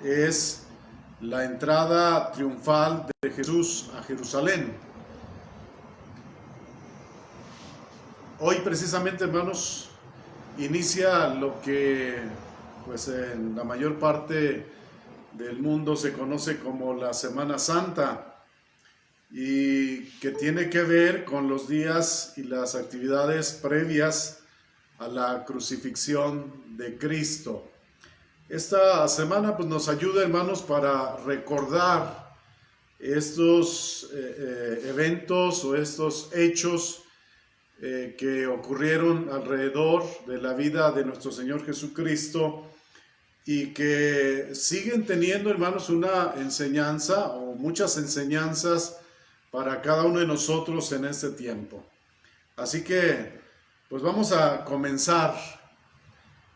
es la entrada triunfal de Jesús a Jerusalén. Hoy precisamente, hermanos, inicia lo que pues en la mayor parte del mundo se conoce como la Semana Santa, y que tiene que ver con los días y las actividades previas a la crucifixión de Cristo. Esta semana pues nos ayuda, hermanos, para recordar estos eventos o estos hechos que ocurrieron alrededor de la vida de nuestro Señor Jesucristo y que siguen teniendo, hermanos, una enseñanza o muchas enseñanzas para cada uno de nosotros en este tiempo. Así que pues vamos a comenzar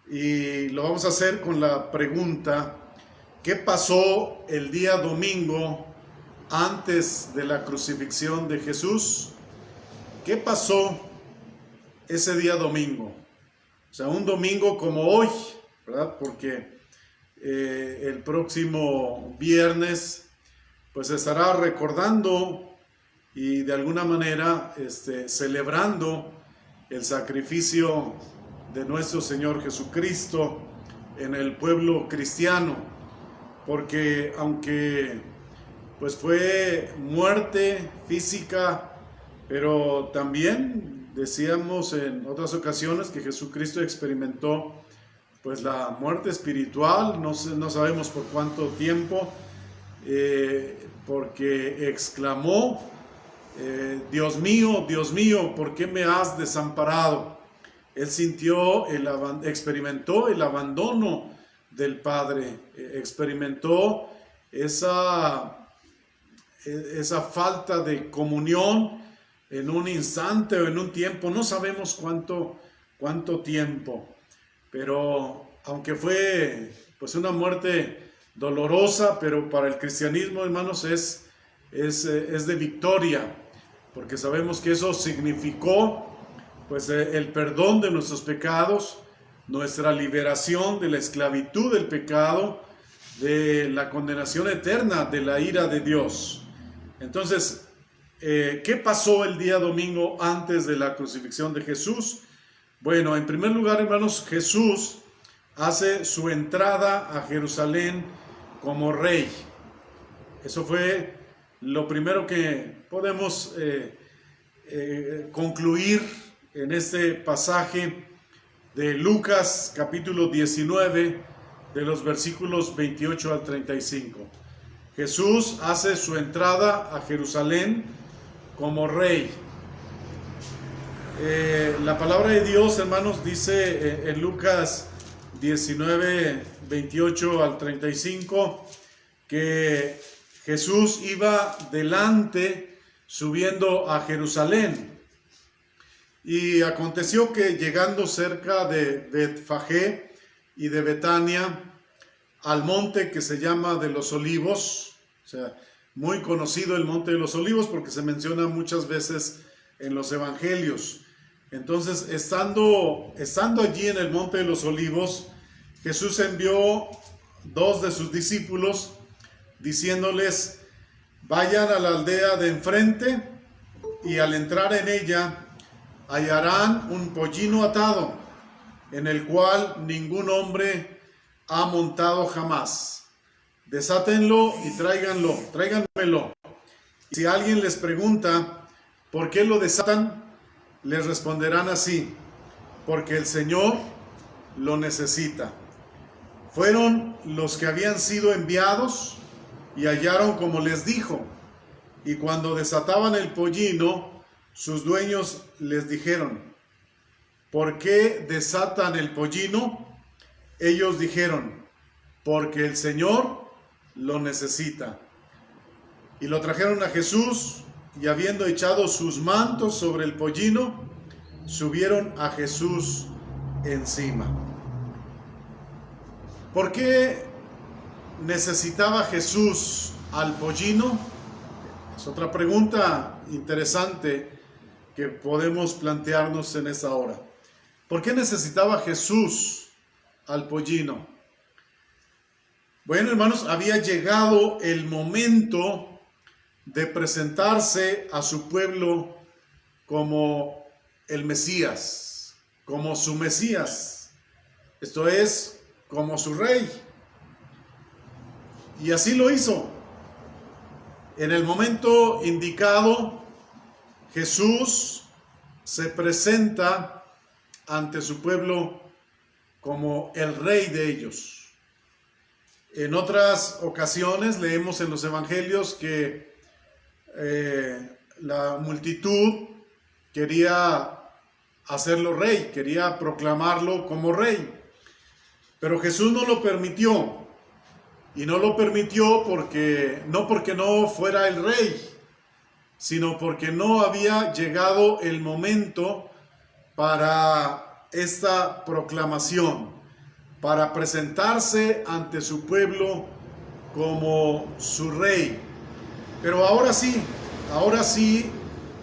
y lo vamos a hacer con la pregunta: ¿qué pasó el día domingo antes de la crucifixión de Jesús? ¿Qué pasó ese día domingo? O sea, un domingo como hoy, ¿verdad? Porque el próximo viernes pues se estará recordando y de alguna manera celebrando el sacrificio de nuestro Señor Jesucristo en el pueblo cristiano, porque aunque pues fue muerte física, pero también decíamos en otras ocasiones que Jesucristo experimentó pues la muerte espiritual, no sabemos por cuánto tiempo, porque exclamó: Dios mío, ¿por qué me has desamparado? Él experimentó el abandono del Padre, experimentó esa falta de comunión en un instante o en un tiempo, no sabemos cuánto tiempo, pero aunque fue pues una muerte dolorosa, pero para el cristianismo, hermanos, es de victoria, porque sabemos que eso significó pues el perdón de nuestros pecados, nuestra liberación de la esclavitud del pecado, de la condenación eterna, de la ira de Dios. Entonces, ¿qué pasó el día domingo antes de la crucifixión de Jesús? Bueno, en primer lugar, hermanos, Jesús hace su entrada a Jerusalén como rey. Eso fue lo primero que podemos concluir en este pasaje de Lucas capítulo 19, de los versículos 28 al 35. Jesús hace su entrada a Jerusalén como rey. La palabra de Dios, hermanos, dice en Lucas 19, 28 al 35, que Jesús iba delante subiendo a Jerusalén. Y aconteció que llegando cerca de Betfagé y de Betania, al monte que se llama de los Olivos, o sea, muy conocido el monte de los Olivos porque se menciona muchas veces en los evangelios. Entonces, estando allí en el monte de los Olivos, Jesús envió 2 de sus discípulos diciéndoles: vayan a la aldea de enfrente y al entrar en ella hallarán un pollino atado, en el cual ningún hombre ha montado jamás. Desátenlo y tráiganmelo. Y si alguien les pregunta por qué lo desatan, les responderán así: porque el Señor lo necesita. Fueron los que habían sido enviados y hallaron como les dijo. Y cuando desataban el pollino, sus dueños les dijeron: ¿por qué desatan el pollino? Ellos dijeron: porque el Señor lo necesita. Y lo trajeron a Jesús, y habiendo echado sus mantos sobre el pollino, subieron a Jesús encima. ¿Por qué necesitaba Jesús al pollino? Es otra pregunta interesante que podemos plantearnos en esta hora. ¿Por qué necesitaba Jesús al pollino? Bueno, hermanos, había llegado el momento de presentarse a su pueblo como el Mesías, como su Mesías, esto es, como su rey. Y así lo hizo. En el momento indicado, Jesús se presenta ante su pueblo como el rey de ellos. En otras ocasiones leemos en los evangelios que la multitud quería hacerlo rey, quería proclamarlo como rey. Pero Jesús no lo permitió. Y no lo permitió no porque no fuera el rey, sino porque no había llegado el momento para esta proclamación, para presentarse ante su pueblo como su rey. Pero ahora sí,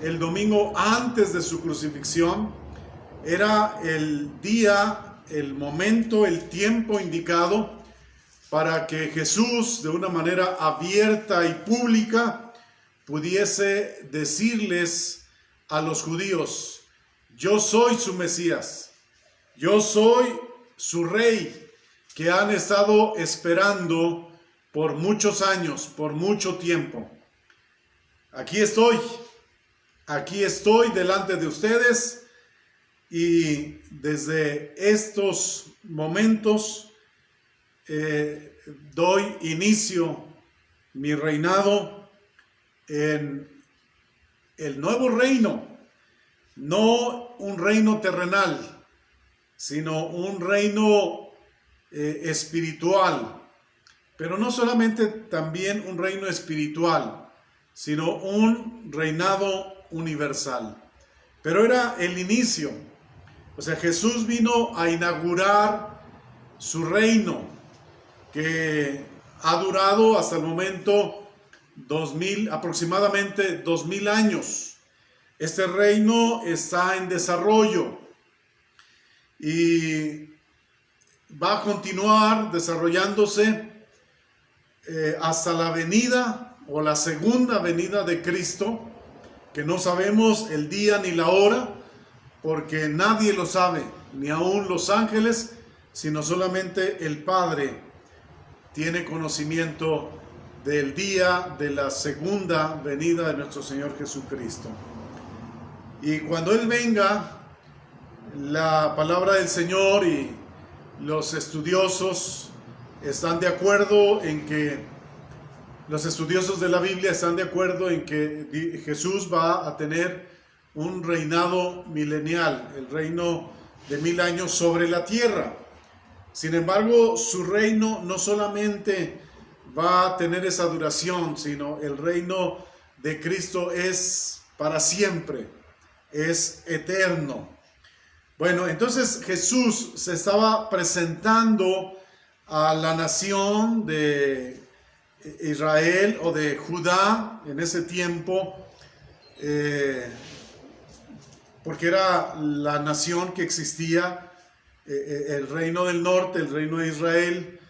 el domingo antes de su crucifixión, era el día, el momento, el tiempo indicado para que Jesús, de una manera abierta y pública, pudiese decirles a los judíos: yo soy su Mesías, yo soy su rey, que han estado esperando por muchos años, por mucho tiempo. Aquí estoy delante de ustedes, y desde estos momentos doy inicio mi reinado en el nuevo reino, no un reino terrenal, sino un reino espiritual, pero no solamente también un reino espiritual, sino un reinado universal. Pero era el inicio, o sea, Jesús vino a inaugurar su reino, que ha durado hasta el momento aproximadamente 2000 años. Este reino está en desarrollo y va a continuar desarrollándose hasta la venida o la segunda venida de Cristo, que no sabemos el día ni la hora, porque nadie lo sabe, ni aun los ángeles, sino solamente el Padre tiene conocimiento del día de la segunda venida de nuestro Señor Jesucristo. Y cuando Él venga, la palabra del Señor y los estudiosos están de acuerdo en que, los estudiosos de la Biblia están de acuerdo en que Jesús va a tener un reinado milenial, el reino de 1000 años sobre la tierra. Sin embargo, su reino no solamente va a tener esa duración, sino el reino de Cristo es para siempre, es eterno. Bueno, entonces Jesús se estaba presentando a la nación de Israel o de Judá en ese tiempo, porque era la nación que existía. El reino del norte, el reino de Israel,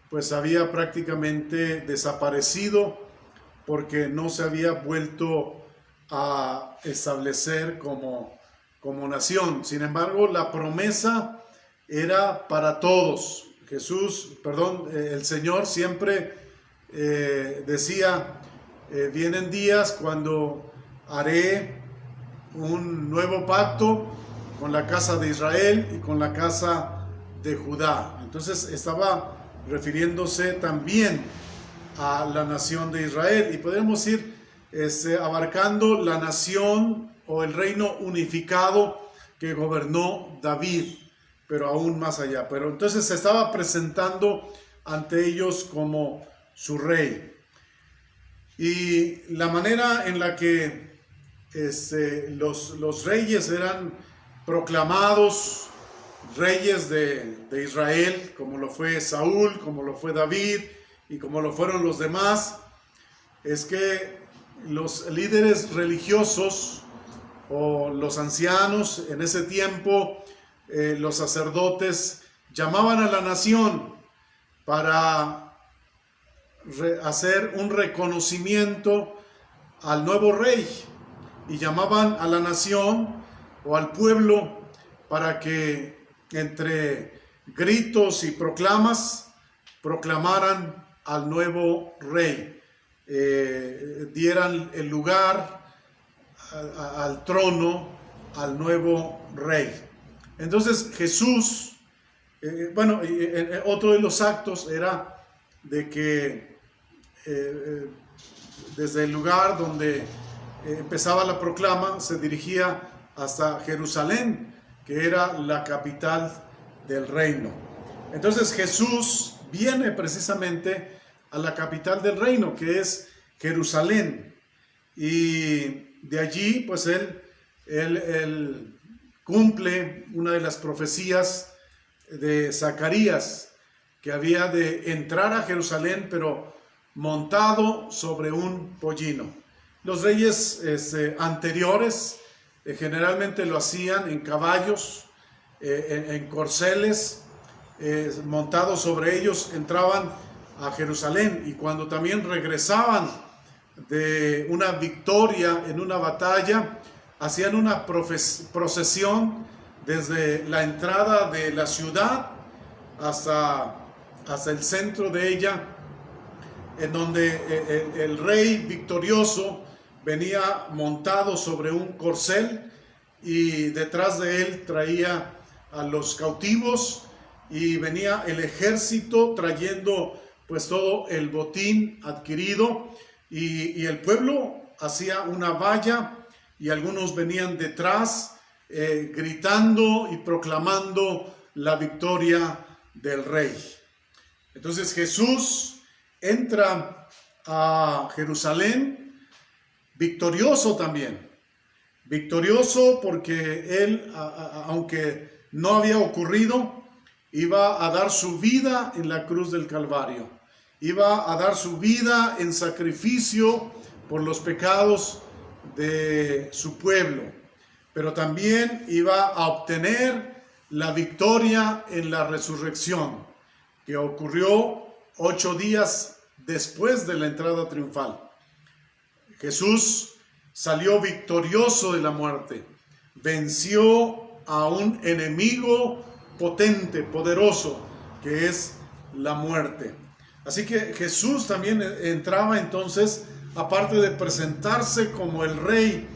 pues había prácticamente desaparecido porque no se había vuelto a establecer como nación. Sin embargo, la promesa era para todos. El Señor siempre decía, vienen días cuando haré un nuevo pacto con la casa de Israel y con la casa de Judá. Entonces estaba refiriéndose también a la nación de Israel, y podemos ir abarcando la nación o el reino unificado que gobernó David, pero aún más allá. Pero entonces se estaba presentando ante ellos como su rey. Y la manera en la que los reyes eran proclamados reyes de Israel, como lo fue Saúl, como lo fue David y como lo fueron los demás, es que los líderes religiosos o los ancianos en ese tiempo, los sacerdotes, llamaban a la nación para hacer un reconocimiento al nuevo rey y llamaban a la nación o al pueblo para que entre gritos y proclamas proclamaran al nuevo rey, dieran el lugar al trono al nuevo rey. Entonces Jesús, otro de los actos era de que desde el lugar donde empezaba la proclama se dirigía hasta Jerusalén, que era la capital del reino. Entonces Jesús viene precisamente a la capital del reino, que es Jerusalén, y de allí pues él cumple una de las profecías de Zacarías, que había de entrar a Jerusalén pero montado sobre un pollino. Los reyes anteriores generalmente lo hacían en caballos, en corceles, montados sobre ellos, entraban a Jerusalén, y cuando también regresaban de una victoria en una batalla, hacían una procesión desde la entrada de la ciudad hasta el centro de ella, en donde el rey victorioso venía montado sobre un corcel y detrás de él traía a los cautivos, y venía el ejército trayendo pues todo el botín adquirido, y el pueblo hacía una valla y algunos venían detrás gritando y proclamando la victoria del rey. Entonces Jesús entra a Jerusalén victorioso también. Victorioso porque él, aunque no había ocurrido, iba a dar su vida en la cruz del Calvario. Iba a dar su vida en sacrificio por los pecados de su pueblo. Pero también iba a obtener la victoria en la resurrección, que ocurrió 8 días después de la entrada triunfal. Jesús salió victorioso de la muerte, venció a un enemigo potente, poderoso, que es la muerte. Así que Jesús también entraba entonces, aparte de presentarse como el rey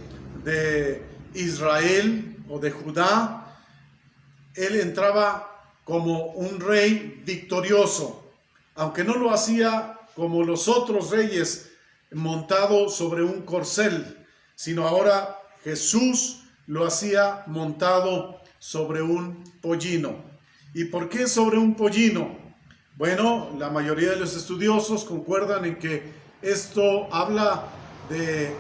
de Israel o de Judá, él entraba como un rey victorioso, aunque no lo hacía como los otros reyes montado sobre un corcel, sino ahora Jesús lo hacía montado sobre un pollino. ¿Y por qué sobre un pollino? Bueno, la mayoría de los estudiosos concuerdan en que esto habla de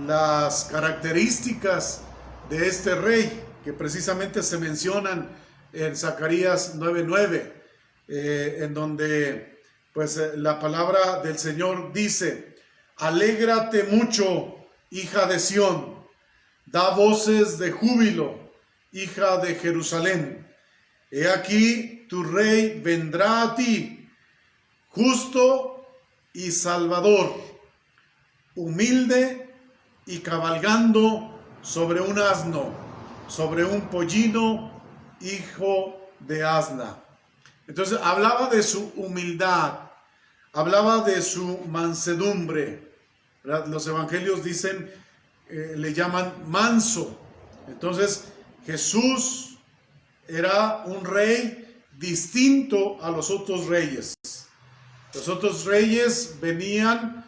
las características de este rey, que precisamente se mencionan en Zacarías 9:9, en donde pues la palabra del Señor dice: alégrate mucho, hija de Sión, da voces de júbilo, hija de Jerusalén. He aquí tu rey vendrá a ti, justo y salvador, humilde y cabalgando sobre un asno, sobre un pollino, hijo de asna. Entonces hablaba de su humildad, hablaba de su mansedumbre, ¿verdad? Los evangelios dicen, le llaman manso. Entonces Jesús era un rey distinto a los otros reyes. Los otros reyes venían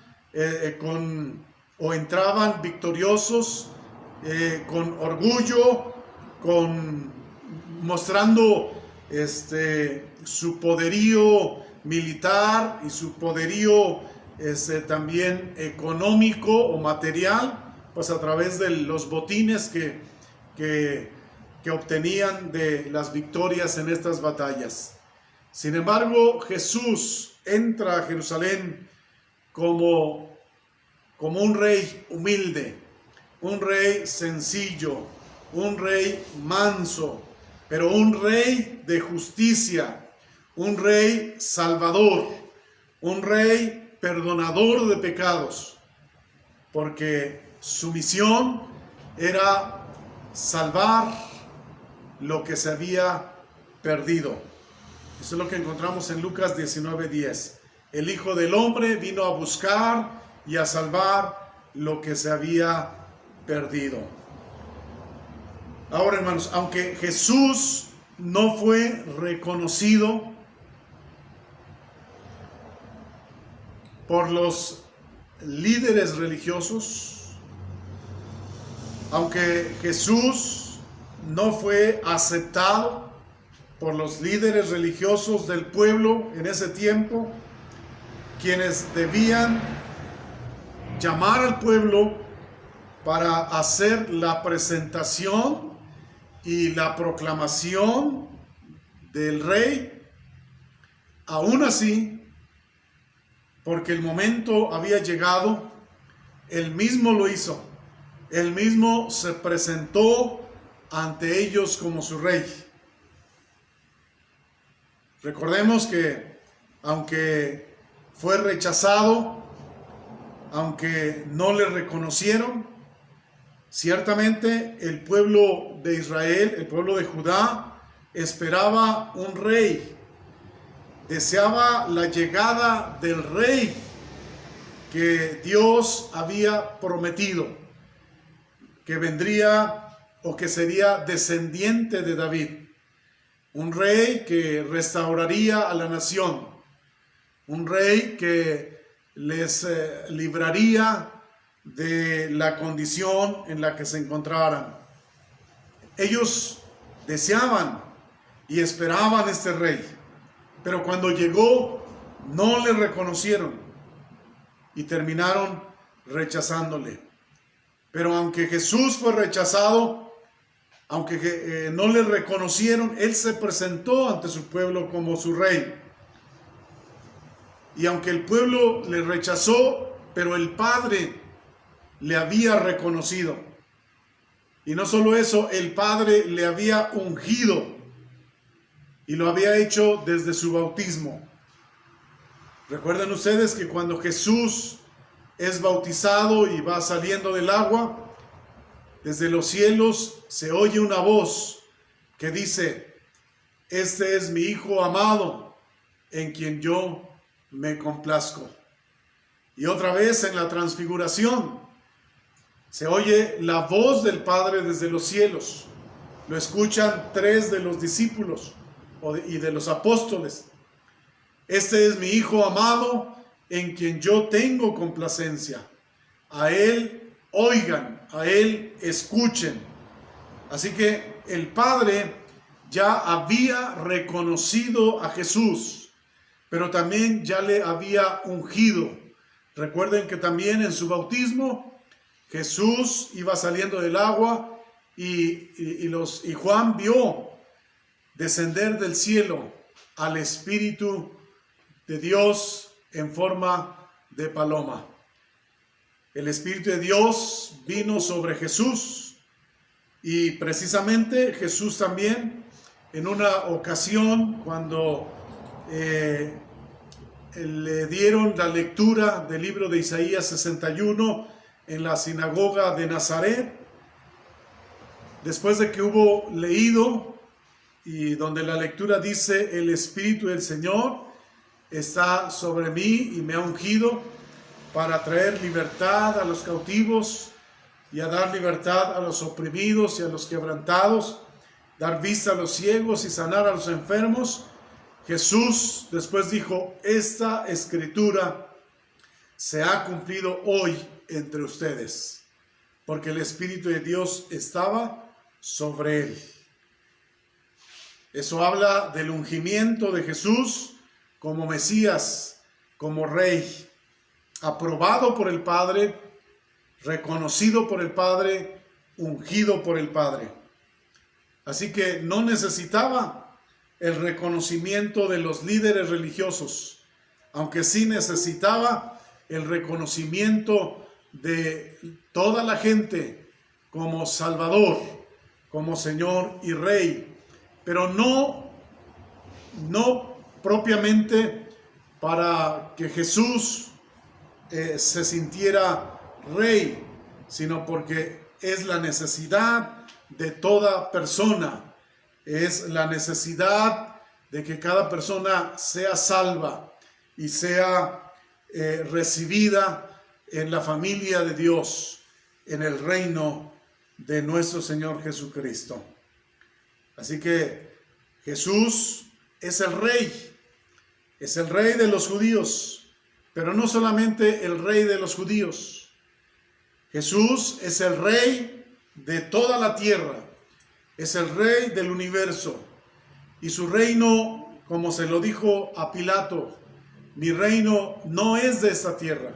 entraban victoriosos, con orgullo, mostrando su poderío militar y su poderío también económico o material, pues a través de los botines que obtenían de las victorias en estas batallas. Sin embargo, Jesús entra a Jerusalén como un rey humilde, un rey sencillo, un rey manso, pero un rey de justicia, un rey salvador, un rey perdonador de pecados, porque su misión era salvar lo que se había perdido. Eso es lo que encontramos en Lucas 19:10. El Hijo del Hombre vino a buscar y a salvar lo que se había perdido. Ahora, hermanos, aunque Jesús no fue reconocido por los líderes religiosos, aunque Jesús no fue aceptado por los líderes religiosos del pueblo en ese tiempo, quienes debían llamar al pueblo para hacer la presentación y la proclamación del rey, aún así, porque el momento había llegado, él mismo lo hizo. Él mismo se presentó ante ellos como su rey. Recordemos que aunque fue rechazado, aunque no le reconocieron, ciertamente el pueblo de Israel, el pueblo de Judá, esperaba un rey. Deseaba la llegada del rey que Dios había prometido, que vendría o que sería descendiente de David. Un rey que restauraría a la nación. Un rey que les libraría de la condición en la que se encontraran. Ellos deseaban y esperaban este rey. Pero cuando llegó, no le reconocieron y terminaron rechazándole. Pero aunque Jesús fue rechazado, aunque no le reconocieron, Él se presentó ante su pueblo como su rey. Y aunque el pueblo le rechazó, pero el Padre le había reconocido. Y no solo eso, el Padre le había ungido. Y lo había hecho desde su bautismo. Recuerden ustedes que cuando Jesús es bautizado y va saliendo del agua, desde los cielos se oye una voz que dice: este es mi Hijo amado, en quien yo me complazco. Y otra vez en la transfiguración se oye la voz del Padre desde los cielos. Lo escuchan 3 de los discípulos y de los apóstoles. Este es mi Hijo amado, en quien yo tengo complacencia. A Él oigan, a Él escuchen. Así que el Padre ya había reconocido a Jesús, pero también ya le había ungido. Recuerden que también en su bautismo Jesús iba saliendo del agua y Juan vio descender del cielo al Espíritu de Dios en forma de paloma. El Espíritu de Dios vino sobre Jesús y precisamente Jesús también en una ocasión cuando le dieron la lectura del libro de Isaías 61 en la sinagoga de Nazaret, después de que hubo leído y donde la lectura dice: el Espíritu del Señor está sobre mí y me ha ungido para traer libertad a los cautivos y a dar libertad a los oprimidos y a los quebrantados, dar vista a los ciegos y sanar a los enfermos. Jesús después dijo: esta escritura se ha cumplido hoy entre ustedes, porque el Espíritu de Dios estaba sobre él. Eso habla del ungimiento de Jesús como Mesías, como Rey, aprobado por el Padre, reconocido por el Padre, ungido por el Padre. Así que no necesitaba el reconocimiento de los líderes religiosos, aunque sí necesitaba el reconocimiento de toda la gente como Salvador, como Señor y Rey, pero no propiamente para que Jesús se sintiera rey, sino porque es la necesidad de toda persona, es la necesidad de que cada persona sea salva y sea recibida en la familia de Dios, en el reino de nuestro Señor Jesucristo. Así que Jesús es el rey de los judíos, pero no solamente el rey de los judíos. Jesús es el rey de toda la tierra, es el rey del universo, y su reino, como se lo dijo a Pilato, mi reino no es de esta tierra,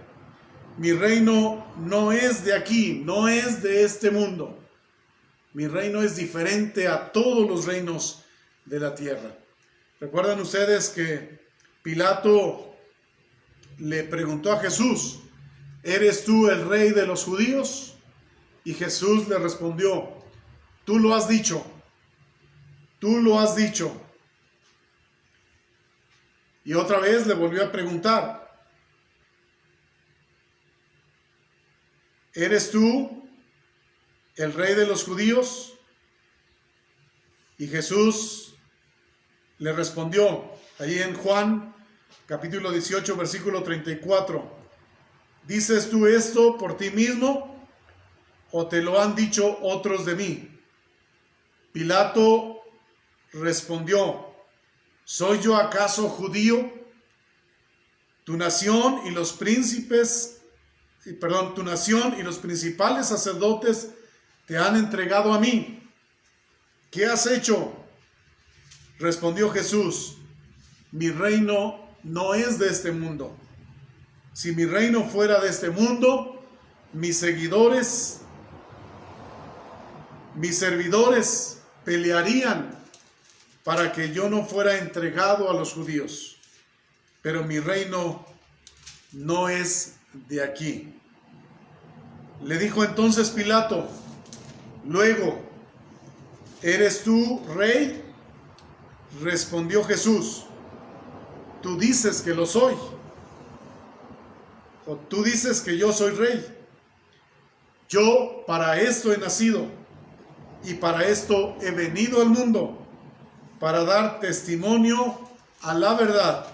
mi reino no es de aquí, no es de este mundo, mi reino es diferente a todos los reinos de la tierra. ¿Recuerdan ustedes que Pilato le preguntó a Jesús, ¿eres tú el rey de los judíos? Y Jesús le respondió, tú lo has dicho, tú lo has dicho. Y otra vez le volvió a preguntar, ¿eres tú el rey de los judíos? Y Jesús le respondió, ahí en Juan capítulo 18, versículo 34, ¿dices tú esto por ti mismo o te lo han dicho otros de mí? Pilato respondió, ¿soy yo acaso judío? Tu nación y los principales sacerdotes te han entregado a mí. ¿Qué has hecho? Respondió Jesús, mi reino no es de este mundo. Si mi reino fuera de este mundo, mis servidores pelearían para que yo no fuera entregado a los judíos. Pero mi reino no es de aquí. Le dijo entonces Pilato, luego, ¿eres tú rey? Respondió Jesús, tú dices que lo soy, o tú dices que yo soy rey. Yo para esto he nacido y para esto he venido al mundo, para dar testimonio a la verdad.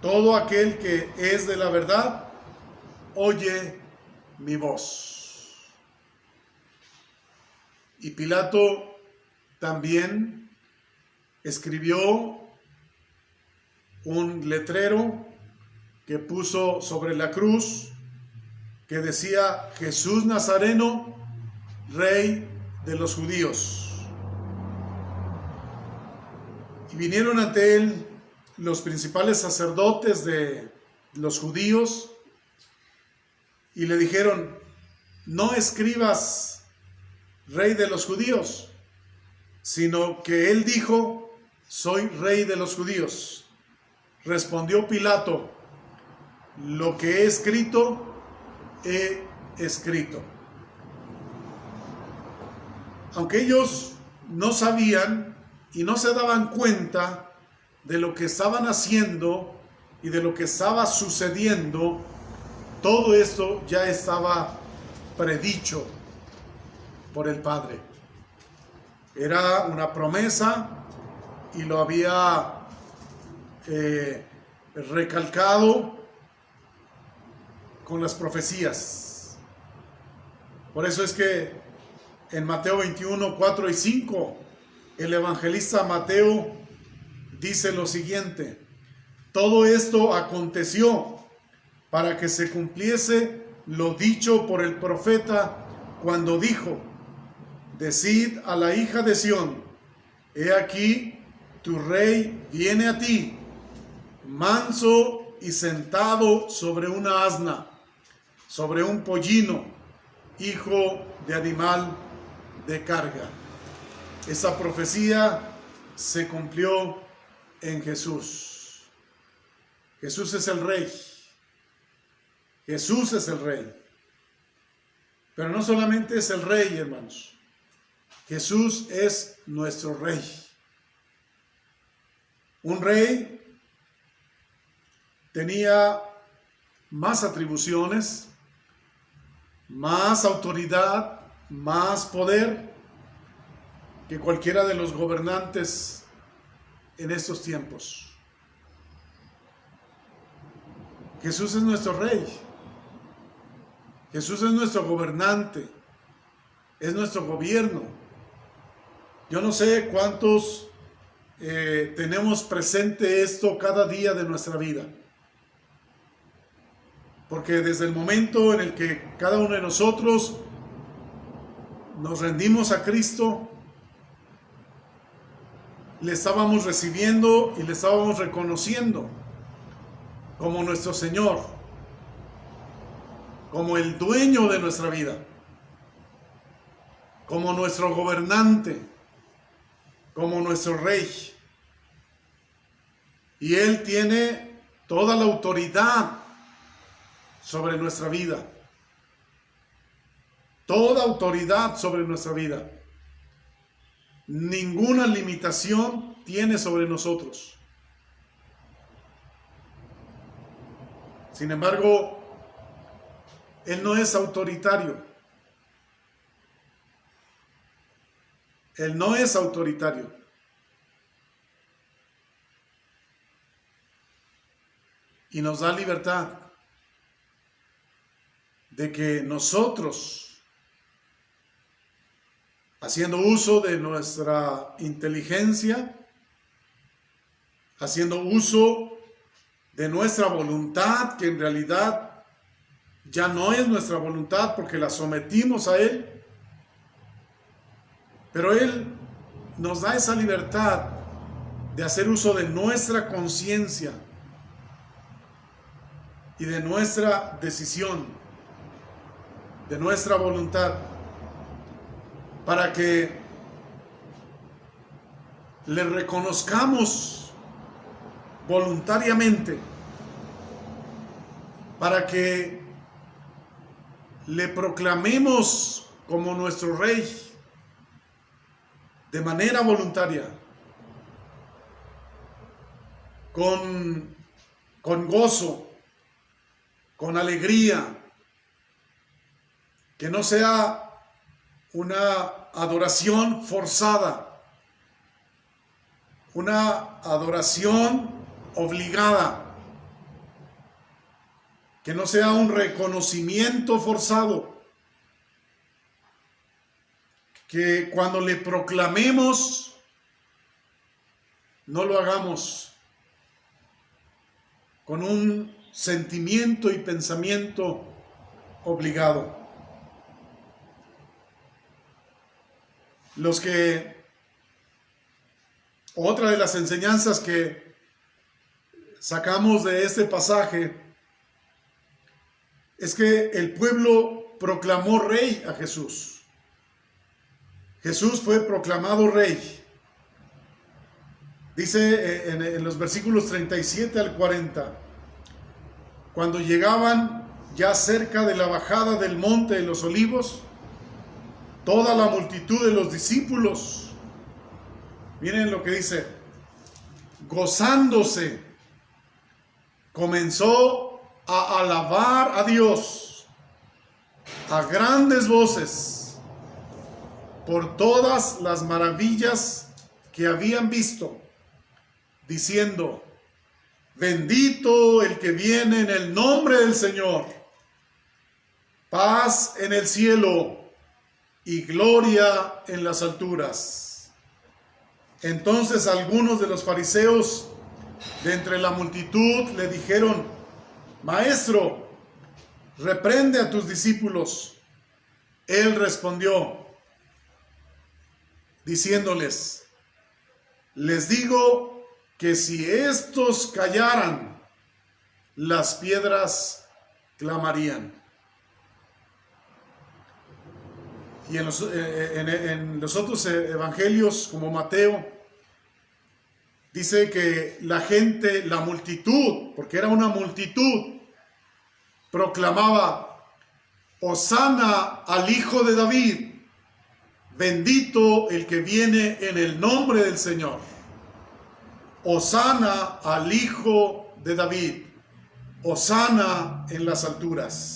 Todo aquel que es de la verdad, oye mi voz. Y Pilato también escribió un letrero que puso sobre la cruz que decía Jesús Nazareno, Rey de los judíos. Y vinieron ante él los principales sacerdotes de los judíos y le dijeron, no escribas Rey de los judíos, sino que él dijo, soy Rey de los judíos. Respondió Pilato, lo que he escrito, he escrito. Aunque ellos no sabían y no se daban cuenta de lo que estaban haciendo y de lo que estaba sucediendo, todo esto ya estaba predicho por el Padre. Era una promesa y lo había recalcado con las profecías. Por eso es que en Mateo 21, 4 y 5, el evangelista Mateo dice lo siguiente: todo esto aconteció para que se cumpliese lo dicho por el profeta cuando dijo: decid a la hija de Sión, he aquí tu rey viene a ti, manso y sentado sobre una asna, sobre un pollino, hijo de animal de carga. Esa profecía se cumplió en Jesús. Jesús es el rey. Jesús es el rey. Pero no solamente es el rey, hermanos. Jesús es nuestro rey. Un rey tenía más atribuciones, más autoridad, más poder que cualquiera de los gobernantes en estos tiempos. Jesús es nuestro Rey. Jesús es nuestro gobernante. Es nuestro gobierno. Yo no sé cuántos tenemos presente esto cada día de nuestra vida. Porque desde el momento en el que cada uno de nosotros nos rendimos a Cristo, le estábamos recibiendo y le estábamos reconociendo como nuestro Señor, como el dueño de nuestra vida, como nuestro gobernante, como nuestro Rey. Y Él tiene toda la autoridad sobre nuestra vida. Toda autoridad sobre nuestra vida. Ninguna limitación tiene sobre nosotros. Sin embargo, Él no es autoritario. Él no es autoritario. Y nos da libertad de que nosotros, haciendo uso de nuestra inteligencia, haciendo uso de nuestra voluntad, que en realidad ya no es nuestra voluntad porque la sometimos a Él, pero Él nos da esa libertad de hacer uso de nuestra conciencia y de nuestra decisión, de nuestra voluntad, para que le reconozcamos voluntariamente, para que le proclamemos como nuestro Rey de manera voluntaria, con gozo, con alegría, que no sea una adoración forzada, una adoración obligada, que no sea un reconocimiento forzado, que cuando le proclamemos no lo hagamos con un sentimiento y pensamiento obligado. Otra de las enseñanzas que sacamos de este pasaje es que el pueblo proclamó rey a Jesús. Jesús fue proclamado rey. Dice en los versículos 37 al 40, cuando llegaban ya cerca de la bajada del monte de los olivos, toda la multitud de los discípulos, miren lo que dice, gozándose, comenzó a alabar a Dios a grandes voces por todas las maravillas que habían visto, diciendo, bendito el que viene en el nombre del Señor, paz en el cielo y gloria en las alturas. Entonces algunos de los fariseos de entre la multitud le dijeron, Maestro, reprende a tus discípulos. Él respondió, diciéndoles, les digo que si estos callaran, las piedras clamarían. Y en los otros evangelios, como Mateo, dice que la gente, la multitud, porque era una multitud, proclamaba, Hosana al Hijo de David, bendito el que viene en el nombre del Señor. Hosana al Hijo de David. Hosana en las alturas.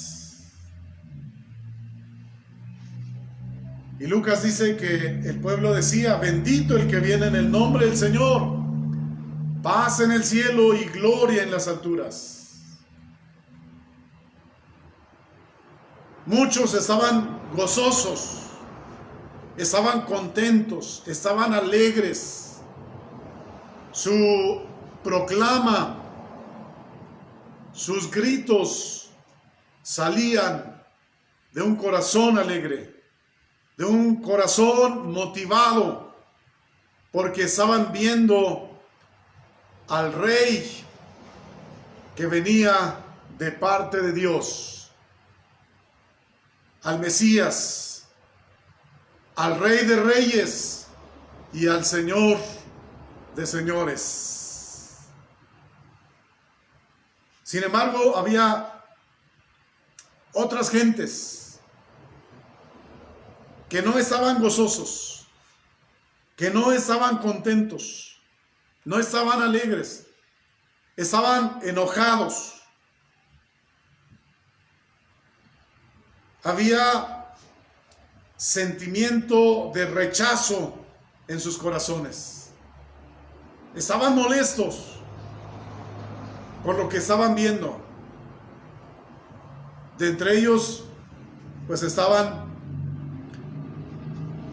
Y Lucas dice que el pueblo decía: bendito el que viene en el nombre del Señor, paz en el cielo y gloria en las alturas. Muchos estaban gozosos, estaban contentos, estaban alegres. Su proclama, sus gritos salían de un corazón alegre, de un corazón motivado, porque estaban viendo al Rey que venía de parte de Dios, al Mesías, al Rey de Reyes y al Señor de señores. Sin embargo, había otras gentes que no estaban gozosos, que no estaban contentos, no estaban alegres, estaban enojados. Había sentimiento de rechazo en sus corazones. Estaban molestos por lo que estaban viendo. De entre ellos, pues estaban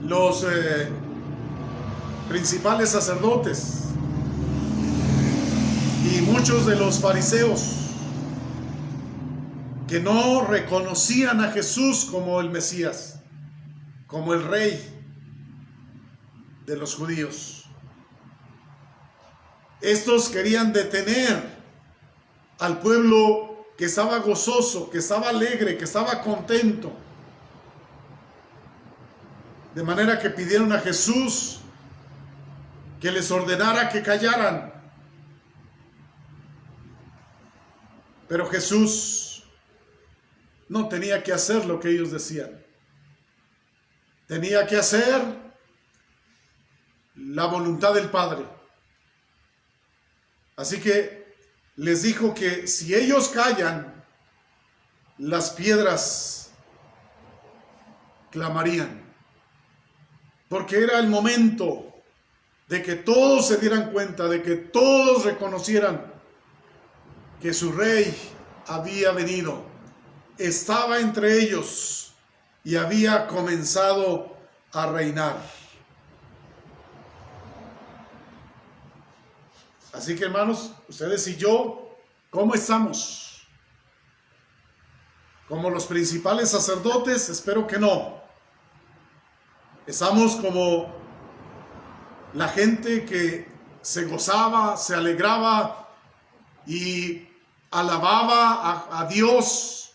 los principales sacerdotes y muchos de los fariseos que no reconocían a Jesús como el Mesías, como el Rey de los judíos. Estos querían detener al pueblo que estaba gozoso, que estaba alegre, que estaba contento. De manera que pidieron a Jesús que les ordenara que callaran. Pero Jesús no tenía que hacer lo que ellos decían. Tenía que hacer la voluntad del Padre. Así que les dijo que si ellos callan, las piedras clamarían. Porque era el momento de que todos se dieran cuenta, de que todos reconocieran que su Rey había venido, estaba entre ellos y había comenzado a reinar. Así que, hermanos, ustedes y yo, ¿cómo estamos? ¿Como los principales sacerdotes? Espero que no. Estamos como la gente que se gozaba, se alegraba y alababa a Dios,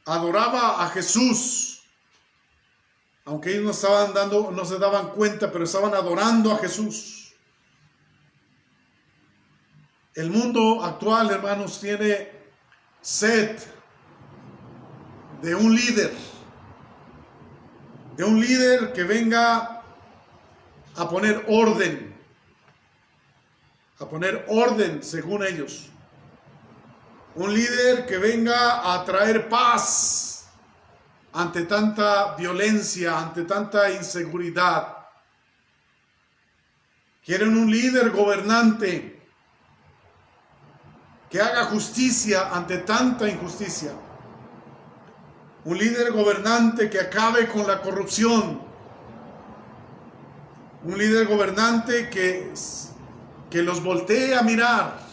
adoraba a Jesús, aunque ellos no se daban cuenta, pero estaban adorando a Jesús. El mundo actual, hermanos, tiene sed de un líder que venga a poner orden según ellos. Un líder que venga a traer paz ante tanta violencia, ante tanta inseguridad. Quieren un líder gobernante que haga justicia ante tanta injusticia. Un líder gobernante que acabe con la corrupción. Un líder gobernante que los voltee a mirar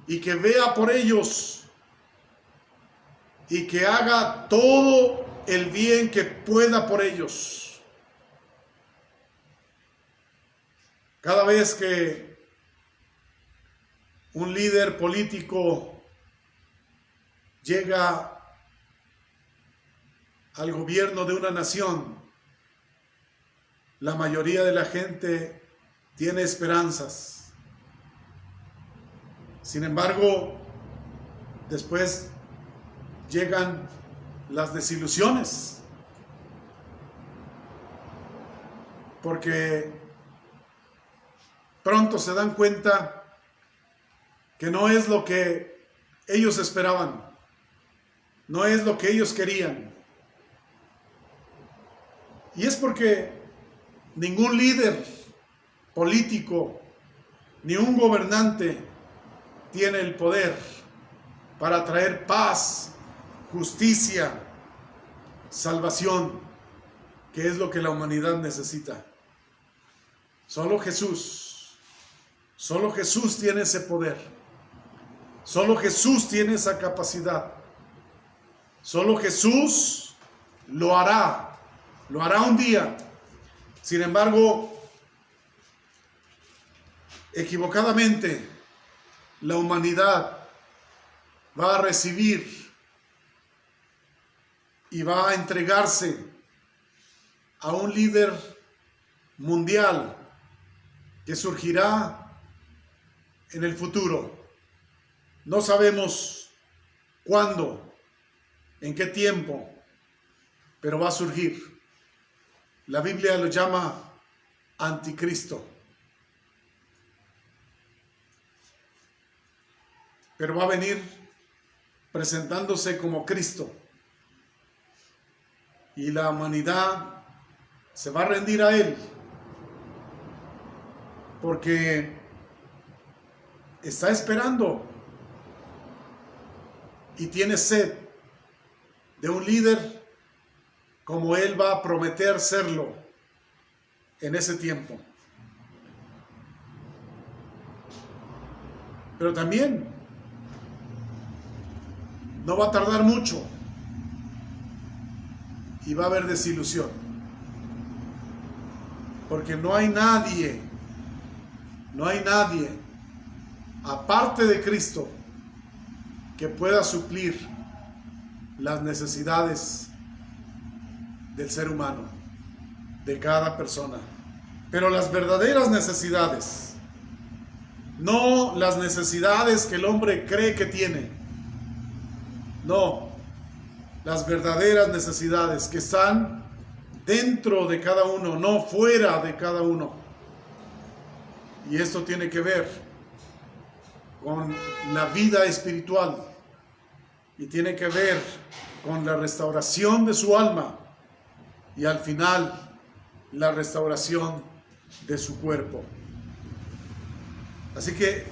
y que vea por ellos y que haga todo el bien que pueda por ellos. Cada vez que un líder político llega al gobierno de una nación, la mayoría de la gente tiene esperanzas. Sin embargo, después llegan las desilusiones, porque pronto se dan cuenta que no es lo que ellos esperaban, no es lo que ellos querían. Y es porque ningún líder político ni un gobernante tiene el poder para traer paz, justicia, salvación, que es lo que la humanidad necesita. Solo Jesús tiene ese poder. Solo Jesús tiene esa capacidad. Solo Jesús lo hará un día. Sin embargo, equivocadamente, la humanidad va a recibir y va a entregarse a un líder mundial que surgirá en el futuro. No sabemos cuándo, en qué tiempo, pero va a surgir. La Biblia lo llama anticristo. Pero va a venir presentándose como Cristo. Y la humanidad se va a rendir a Él. Porque está esperando y tiene sed de un líder como Él va a prometer serlo en ese tiempo. Pero también no va a tardar mucho y va a haber desilusión, porque no hay nadie aparte de Cristo que pueda suplir las necesidades del ser humano, de cada persona. Pero las verdaderas necesidades, no las necesidades que el hombre cree que tiene, no, las verdaderas necesidades que están dentro de cada uno, no fuera de cada uno. Y esto tiene que ver con la vida espiritual y tiene que ver con la restauración de su alma y al final la restauración de su cuerpo. Así que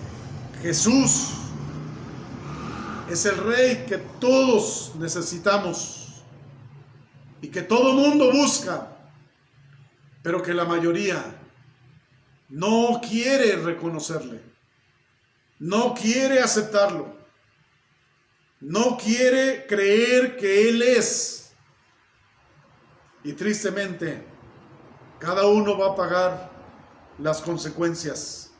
Jesús es el Rey que todos necesitamos y que todo mundo busca, pero que la mayoría no quiere reconocerle, no quiere aceptarlo, no quiere creer que Él es. Y tristemente, cada uno va a pagar las consecuencias